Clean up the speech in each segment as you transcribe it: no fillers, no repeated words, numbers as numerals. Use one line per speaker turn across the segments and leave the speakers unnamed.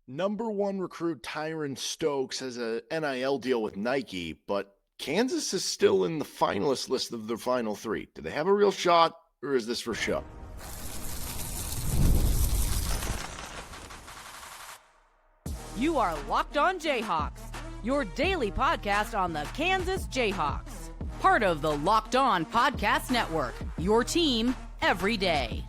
Number one recruit Tyran Stokes has a NIL deal with Nike, but Kansas is still in the finalist list of the final three. Do they have a real shot, or is this for show?
You are Locked On Jayhawks, your daily podcast on the Kansas Jayhawks. Part of the Locked On Podcast Network, your team every day.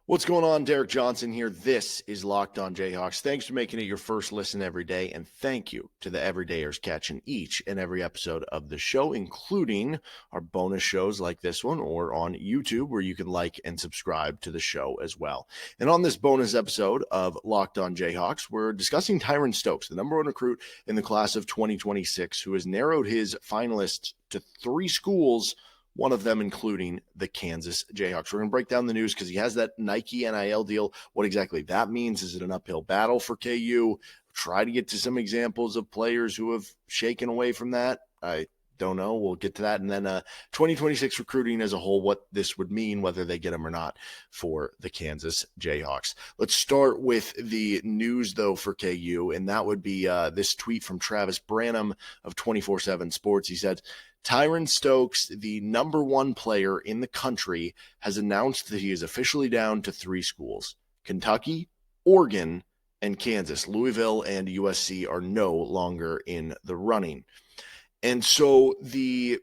What's going on? Derek Johnson here. This is Locked On Jayhawks. Thanks for making it your first listen every day, and thank you to the everydayers catching each and every episode of the show, including our bonus shows like this one or on YouTube, where you can like and subscribe to the show as well. And on this bonus episode of Locked On Jayhawks, we're discussing Tyran Stokes, the number one recruit in the class of 2026, who has narrowed his finalists to 3 schools, one of them including the Kansas Jayhawks. We're going to break down the news because he has that Nike NIL deal. What exactly that means? Is it an uphill battle for KU? Try to get to some examples of players who have shaken away from that. I don't know. We'll get to that. And then 2026 recruiting as a whole, what this would mean, whether they get him or not for the Kansas Jayhawks. Let's start with the news, though, for KU, and that would be this tweet from Travis Branham of 24/7 Sports. He said, Tyran Stokes, the number one player in the country, has announced that he is officially down to 3 schools: Kentucky, Oregon, and Kansas. Louisville and USC are no longer in the running. And so the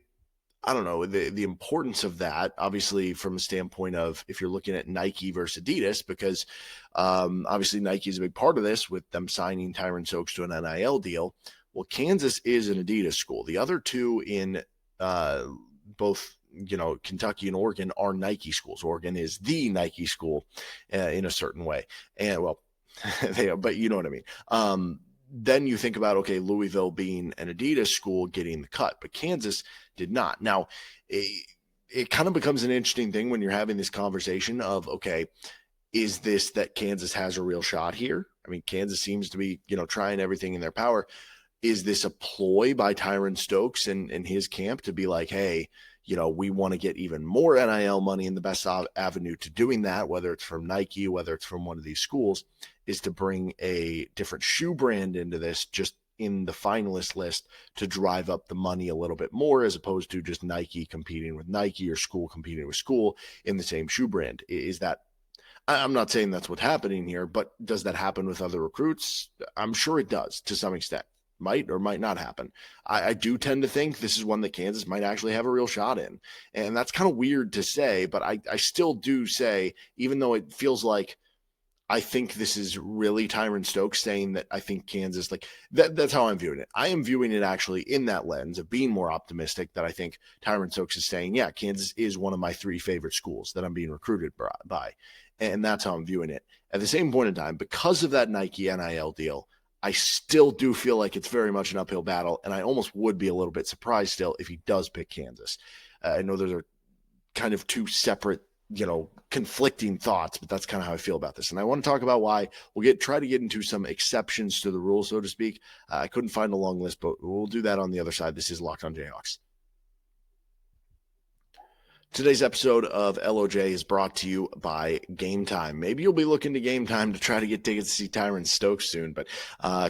importance of that, obviously from a standpoint of if you're looking at Nike versus Adidas, because obviously Nike is a big part of this with them signing Tyran Stokes to an NIL deal. Well, Kansas is an Adidas school. The other two in both, Kentucky and Oregon are Nike schools. Oregon is the Nike school in a certain way. And well, they are, but you know what I mean. Then you think about, okay, Louisville being an Adidas school getting the cut, but Kansas did not. Now, it kind of becomes an interesting thing when you're having this conversation of, okay, is this that Kansas has a real shot here? I mean, Kansas seems to be, trying everything in their power. Is this a ploy by Tyran Stokes and his camp to be like, hey, we want to get even more NIL money, and the best avenue to doing that, whether it's from Nike, whether it's from one of these schools, is to bring a different shoe brand into this just in the finalist list to drive up the money a little bit more, as opposed to just Nike competing with Nike or school competing with school in the same shoe brand. Is that, I'm not saying that's what's happening here, but does that happen with other recruits? I'm sure it does to some extent. Might or might not happen. I do tend to think this is one that Kansas might actually have a real shot in. And that's kind of weird to say, but I still do say, even though it feels like I think this is really Tyran Stokes saying that I think Kansas, like that's how I'm viewing it. I am viewing it actually in that lens of being more optimistic, that I think Tyran Stokes is saying, yeah, Kansas is one of my 3 favorite schools that I'm being recruited by. And that's how I'm viewing it. At the same point in time, because of that Nike NIL deal, I still do feel like it's very much an uphill battle, and I almost would be a little bit surprised still if he does pick Kansas. I know those are kind of 2 separate, conflicting thoughts, but that's kind of how I feel about this. And I want to talk about why. We'll try to get into some exceptions to the rule, so to speak. I couldn't find a long list, but we'll do that on the other side. This is Locked On Jayhawks. Today's episode of LOJ is brought to you by GameTime. Maybe you'll be looking to GameTime to try to get tickets to see Tyran Stokes soon, but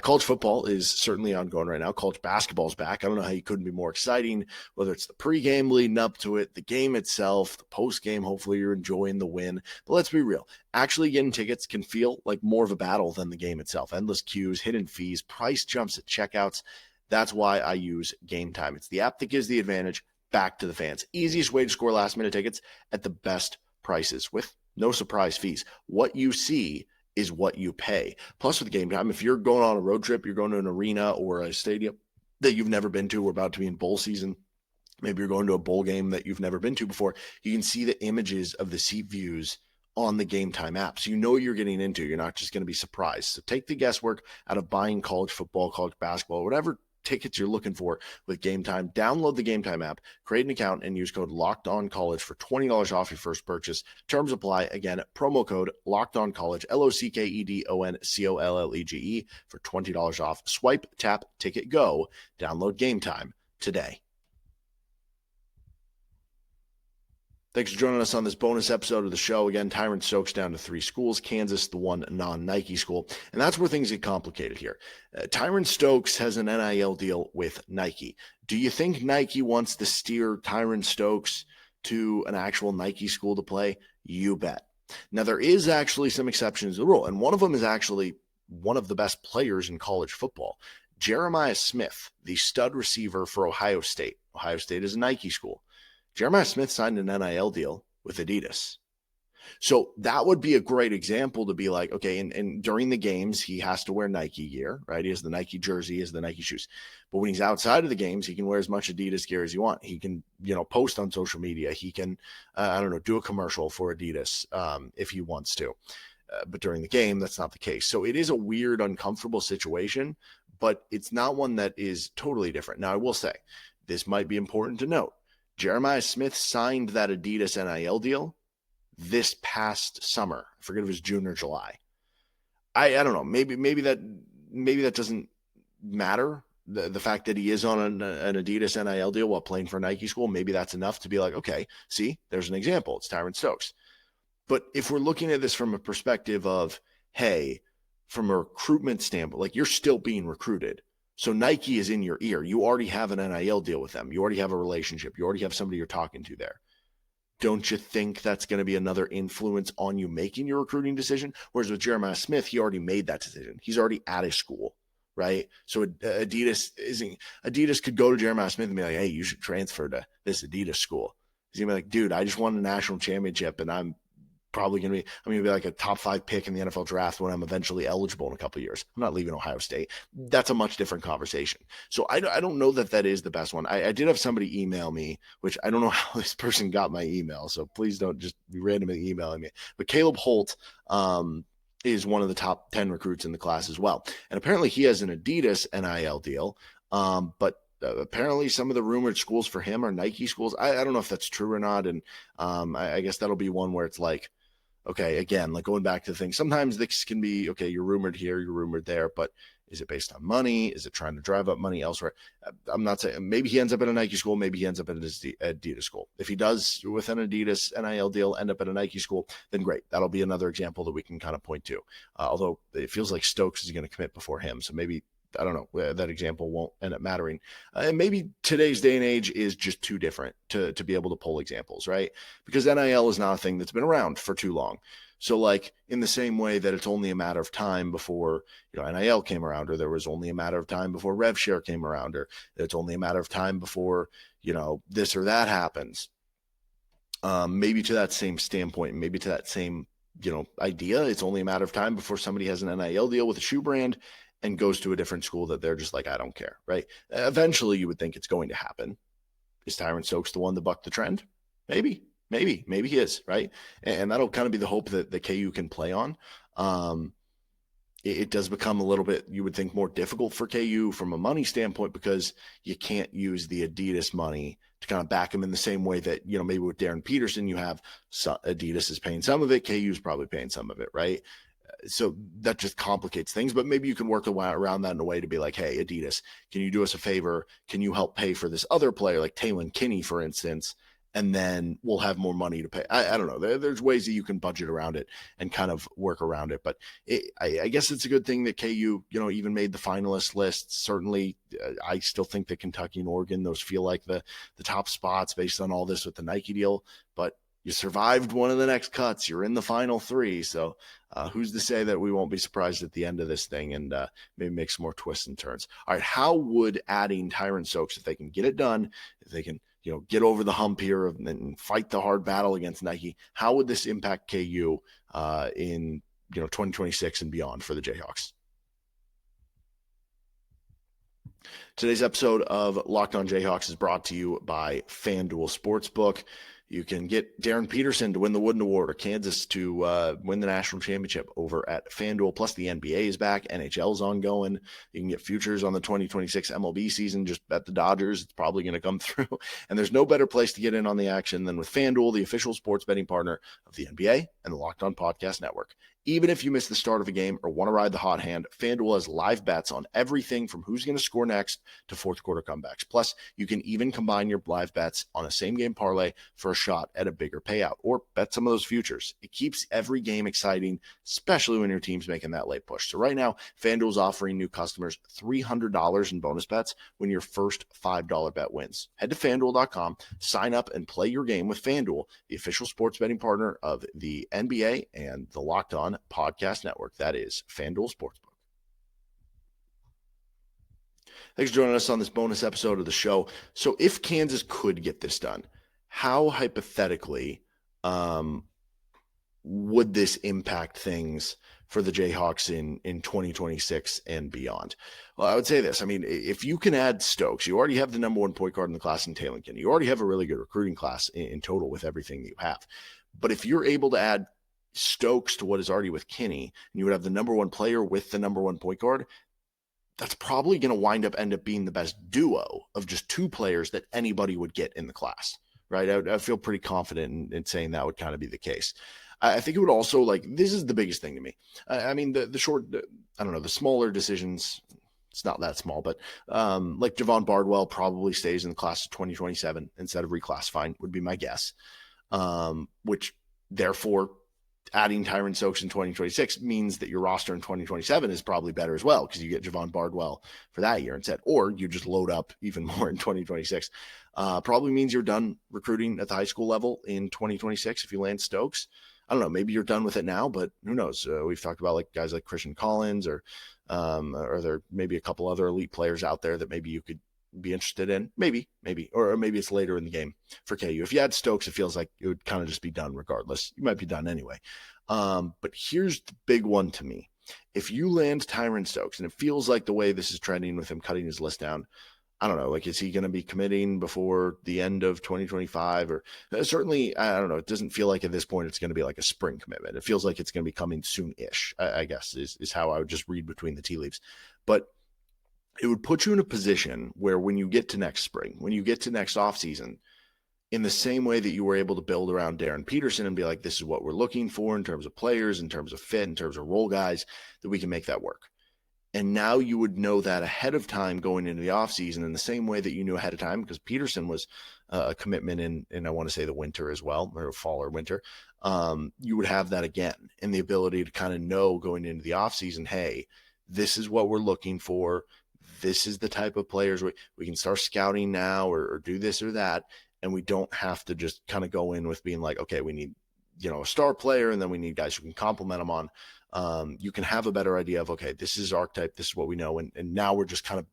college football is certainly ongoing right now. College basketball is back. I don't know how you couldn't be more exciting, whether it's the pregame leading up to it, the game itself, the postgame. Hopefully you're enjoying the win. But let's be real. Actually getting tickets can feel like more of a battle than the game itself. Endless queues, hidden fees, price jumps at checkouts. That's why I use GameTime. It's the app that gives the advantage back to the fans. Easiest way to score last minute tickets at the best prices with no surprise fees. What you see is what you pay. Plus with GameTime, if you're going on a road trip, you're going to an arena or a stadium that you've never been to, we're about to be in bowl season, maybe you're going to a bowl game that you've never been to before, you can see the images of the seat views on the GameTime app. So you know what you're getting into. You're not just going to be surprised. So take the guesswork out of buying college football, college basketball, whatever tickets you're looking for with GameTime. Download the GameTime app, create an account, and use code LOCKEDONCollege for $20 off your first purchase. Terms apply. Again, promo code LOCKEDONCollege, LOCKEDONCOLLEGE for $20 off. Swipe, tap, ticket, go. Download GameTime today. Thanks for joining us on this bonus episode of the show. Again, Tyran Stokes down to 3 schools, Kansas, the one non-Nike school. And that's where things get complicated here. Tyran Stokes has an NIL deal with Nike. Do you think Nike wants to steer Tyran Stokes to an actual Nike school to play? You bet. Now, there is actually some exceptions to the rule, and one of them is actually one of the best players in college football. Jeremiah Smith, the stud receiver for Ohio State. Ohio State is a Nike school. Jeremiah Smith signed an NIL deal with Adidas. So that would be a great example to be like, okay, and during the games, he has to wear Nike gear, right? He has the Nike jersey, he has the Nike shoes. But when he's outside of the games, he can wear as much Adidas gear as you want. He can, post on social media. He can, do a commercial for Adidas if he wants to. But during the game, that's not the case. So it is a weird, uncomfortable situation, but it's not one that is totally different. Now, I will say, this might be important to note. Jeremiah Smith signed that Adidas NIL deal this past summer. I forget if it was June or July. I don't know. Maybe that doesn't matter. The fact that he is on an Adidas NIL deal while playing for a Nike school, maybe that's enough to be like, okay, see, there's an example. It's Tyran Stokes. But if we're looking at this from a perspective of, hey, from a recruitment standpoint, like you're still being recruited. So Nike is in your ear. You already have an NIL deal with them. You already have a relationship. You already have somebody you're talking to there. Don't you think that's going to be another influence on you making your recruiting decision? Whereas with Jeremiah Smith, he already made that decision. He's already at a school, right? So Adidas could go to Jeremiah Smith and be like, hey, you should transfer to this Adidas school. He's going to be like, dude, I just won a national championship and I'm going to be like a top 5 pick in the NFL draft when I'm eventually eligible in a couple of years. I'm not leaving Ohio State. That's a much different conversation. So I don't know that is the best one. I did have somebody email me, which I don't know how this person got my email. So please don't just be randomly emailing me. But Caleb Holt is one of the top 10 recruits in the class as well. And apparently he has an Adidas NIL deal. But apparently some of the rumored schools for him are Nike schools. I don't know if that's true or not. And I guess that'll be one where it's like, okay, again, like going back to the thing, sometimes this can be, okay, you're rumored here, you're rumored there, but is it based on money? Is it trying to drive up money elsewhere? I'm not saying, maybe he ends up at a Nike school, maybe he ends up at an Adidas school. If he does with an Adidas NIL deal end up at a Nike school, then great. That'll be another example that we can kind of point to. Although it feels like Stokes is going to commit before him. So maybe, I don't know, that example won't end up mattering. And maybe today's day and age is just too different to be able to pull examples, right? Because NIL is not a thing that's been around for too long. So like in the same way that it's only a matter of time before, NIL came around, or there was only a matter of time before rev share came around, or it's only a matter of time before, this or that happens. Maybe to that same standpoint, maybe to that same, idea, it's only a matter of time before somebody has an NIL deal with a shoe brand and goes to a different school that they're just like, I don't care, right? Eventually, you would think it's going to happen. Is Tyran Stokes the one to buck the trend? Maybe he is, right? And that'll kind of be the hope that KU can play on. It does become a little bit, you would think, more difficult for KU from a money standpoint because you can't use the Adidas money to kind of back them in the same way that, maybe with Darren Peterson, you have Adidas is paying some of it, KU is probably paying some of it, right? So that just complicates things, but maybe you can work around that in a way to be like, hey, Adidas, can you do us a favor? Can you help pay for this other player like Taylen Kinney, for instance? And then we'll have more money to pay. I don't know. There's ways that you can budget around it and kind of work around it. But I guess it's a good thing that KU, even made the finalist list. Certainly, I still think that Kentucky and Oregon, those feel like the top spots based on all this with the Nike deal. But you survived one of the next cuts. You're in the final 3. So who's to say that we won't be surprised at the end of this thing and maybe make some more twists and turns. All right, how would adding Tyran Stokes, if they can get it done, if they can get over the hump here and fight the hard battle against Nike, how would this impact KU in 2026 and beyond for the Jayhawks? Today's episode of Locked On Jayhawks is brought to you by FanDuel Sportsbook. You can get Darren Peterson to win the Wooden Award or Kansas to win the national championship over at FanDuel. Plus, the NBA is back. NHL is ongoing. You can get futures on the 2026 MLB season. Just bet the Dodgers. It's probably going to come through. And there's no better place to get in on the action than with FanDuel, the official sports betting partner of the NBA and the Locked On Podcast Network. Even if you miss the start of a game or want to ride the hot hand, FanDuel has live bets on everything from who's going to score next to fourth quarter comebacks. Plus, you can even combine your live bets on a same game parlay for a shot at a bigger payout, or bet some of those futures. It keeps every game exciting, especially when your team's making that late push. So right now, FanDuel's offering new customers $300 in bonus bets when your first $5 bet wins. Head to FanDuel.com, sign up, and play your game with FanDuel, the official sports betting partner of the NBA and the Locked On Podcast Network. That is FanDuel Sportsbook. Thanks for joining us on this bonus episode of the show. So if Kansas could get this done, how hypothetically would this impact things for the Jayhawks in 2026 and beyond? Well, I would say this. I mean, if you can add Stokes, you already have the number one point guard in the class in Taylen Kinney. You already have a really good recruiting class in total with everything that you have. But if you're able to add Stokes to what is already with Kinney, and you would have the number one player with the number one point guard, that's probably going to end up being the best duo of just two players that anybody would get in the class, right? I feel pretty confident in saying that would kind of be the case. I think it would also, like, this is the biggest thing to me. I mean, the smaller decisions, it's not that small, but like Javon Bardwell probably stays in the class of 2027 instead of reclassifying would be my guess, which therefore adding Tyran Stokes in 2026 means that your roster in 2027 is probably better as well because you get Javon Bardwell for that year instead, or you just load up even more in 2026. Probably means you're done recruiting at the high school level in 2026 if you land Stokes. I don't know, maybe you're done with it now, but who knows? We've talked about like guys like Christian Collins or there maybe a couple other elite players out there that maybe you could be interested in, maybe, or maybe it's later in the game for KU. If you had Stokes, it feels like it would kind of just be done regardless. You might be done anyway. But here's the big one to me. If you land Tyran Stokes, and it feels like the way this is trending with him cutting his list down, I don't know, like, is he going to be committing before the end of 2025? Or certainly, I don't know, it doesn't feel like at this point it's going to be like a spring commitment. It feels like it's going to be coming soon-ish, I guess, is how I would just read between the tea leaves. But it would put you in a position where when you get to next spring, when you get to next offseason, in the same way that you were able to build around Darren Peterson and be like, this is what we're looking for in terms of players, in terms of fit, in terms of role guys, that we can make that work. And now you would know that ahead of time going into the offseason in the same way that you knew ahead of time, because Peterson was a commitment in I want to say the winter as well, or fall or winter. You would have that again, and the ability to kind of know going into the offseason, hey, this is what we're looking for. This is the type of players we can start scouting now or do this or that. And we don't have to just kind of go in with being like, okay, we need, a star player, and then we need guys who can complement them on. You can have a better idea of, okay, this is archetype, this is what we know. And now we're just kind of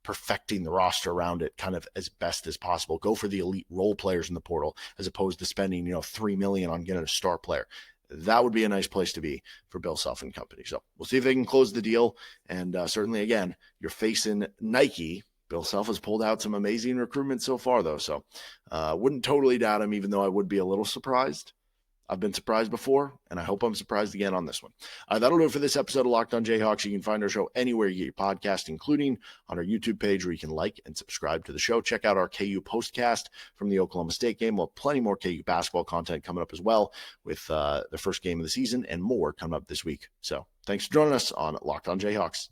perfecting the roster around it kind of as best as possible. Go for the elite role players in the portal as opposed to spending, $3 million on getting a star player. That would be a nice place to be for Bill Self and company. So we'll see if they can close the deal. And certainly, again, you're facing Nike. Bill Self has pulled out some amazing recruitment so far, though. So wouldn't totally doubt him, even though I would be a little surprised. I've been surprised before, and I hope I'm surprised again on this one. That'll do it for this episode of Locked On Jayhawks. You can find our show anywhere you get your podcast, including on our YouTube page where you can like and subscribe to the show. Check out our KU postcast from the Oklahoma State game. We'll have plenty more KU basketball content coming up as well with the first game of the season and more coming up this week. So thanks for joining us on Locked On Jayhawks.